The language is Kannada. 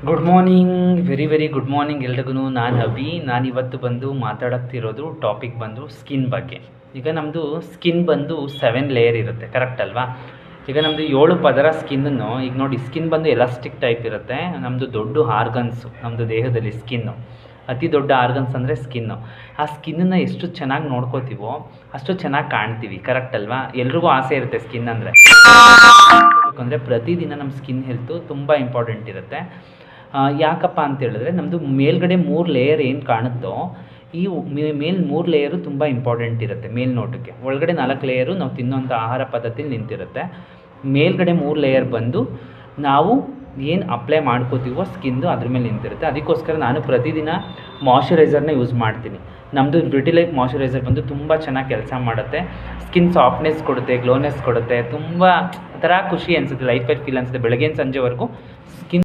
Good morning, very good morning ಎಲ್ರಿಗೂ. ನಾನು ಅಭಿ. ನಾನಿವತ್ತು ಬಂದು ಮಾತಾಡೋಕ್ತಿರೋದು ಟಾಪಿಕ್ ಬಂದು ಸ್ಕಿನ್ ಬಗ್ಗೆ. ಈಗ ನಮ್ಮದು ಸ್ಕಿನ್ ಬಂದು 7 ಲೇಯರ್ ಇರುತ್ತೆ, ಕರೆಕ್ಟ್ ಅಲ್ವಾ? ಈಗ ನಮ್ಮದು 7 ಪದರ ಸ್ಕಿನ್ನನ್ನು, ಈಗ ನೋಡಿ ಸ್ಕಿನ್ ಬಂದು ಎಲಾಸ್ಟಿಕ್ ಟೈಪ್ ಇರುತ್ತೆ. ನಮ್ಮದು ದೊಡ್ಡ ಆರ್ಗನ್ಸು ನಮ್ಮದು ದೇಹದಲ್ಲಿ ಸ್ಕಿನ್ನು, ಅತಿ ದೊಡ್ಡ ಆರ್ಗನ್ಸ್ ಅಂದರೆ ಸ್ಕಿನ್ನು. ಆ ಸ್ಕಿನ್ನನ್ನು ಎಷ್ಟು ಚೆನ್ನಾಗಿ ನೋಡ್ಕೋತೀವೋ ಅಷ್ಟು ಚೆನ್ನಾಗಿ ಕಾಣ್ತೀವಿ, ಕರೆಕ್ಟ್ ಅಲ್ವಾ? ಎಲ್ರಿಗೂ ಆಸೆ ಇರುತ್ತೆ ಸ್ಕಿನ್ ಅಂದರೆ. ಯಾಕಂದರೆ ಪ್ರತಿದಿನ ನಮ್ಮ ಸ್ಕಿನ್ ಹೆಲ್ತು ತುಂಬ ಇಂಪಾರ್ಟೆಂಟ್ ಇರುತ್ತೆ. ಯಾಕಪ್ಪ ಅಂತ ಹೇಳಿದ್ರೆ ನಮ್ಮದು ಮೇಲ್ಗಡೆ 3 ಲೇಯರ್ ಏನು ಕಾಣುತ್ತೋ ಈ ಮೇಲ್ 3 ಲೇಯರು ತುಂಬ ಇಂಪಾರ್ಟೆಂಟ್ ಇರುತ್ತೆ ಮೇಲ್ನೋಟಕ್ಕೆ. ಒಳಗಡೆ 4 ಲೇಯರು ನಾವು ತಿನ್ನೋಂಥ ಆಹಾರ ಪದ್ಧತಿಲಿ ನಿಂತಿರುತ್ತೆ. ಮೇಲ್ಗಡೆ 3 ಲೇಯರ್ ಬಂದು ನಾವು ಏನು ಅಪ್ಲೈ ಮಾಡ್ಕೋತೀವೋ ಸ್ಕಿನ್ದು ಅದ್ರ ಮೇಲೆ ನಿಂತಿರುತ್ತೆ. ಅದಕ್ಕೋಸ್ಕರ ನಾನು ಪ್ರತಿದಿನ ಮಾಯ್ಶ್ಚರೈಸರ್ನ ಯೂಸ್ ಮಾಡ್ತೀನಿ. ನಮ್ಮದು ಬ್ರಿಟಿಲೈಫ್ ಮಾಯ್ಶ್ಚರೈಸರ್ ಬಂದು ತುಂಬ ಚೆನ್ನಾಗಿ ಕೆಲಸ ಮಾಡುತ್ತೆ. ಸ್ಕಿನ್ ಸಾಫ್ಟ್ನೆಸ್ ಕೊಡುತ್ತೆ, ಗ್ಲೋನೆಸ್ ಕೊಡುತ್ತೆ. ತುಂಬ ಒಂಥರ ಖುಷಿ ಅನಿಸುತ್ತೆ, ಲೈಫಲ್ಲಿ ಫೀಲ್ ಅನಿಸುತ್ತೆ. ಬೆಳಗ್ಗೆ ಸಂಜೆವರೆಗೂ ಸ್ಕಿನ್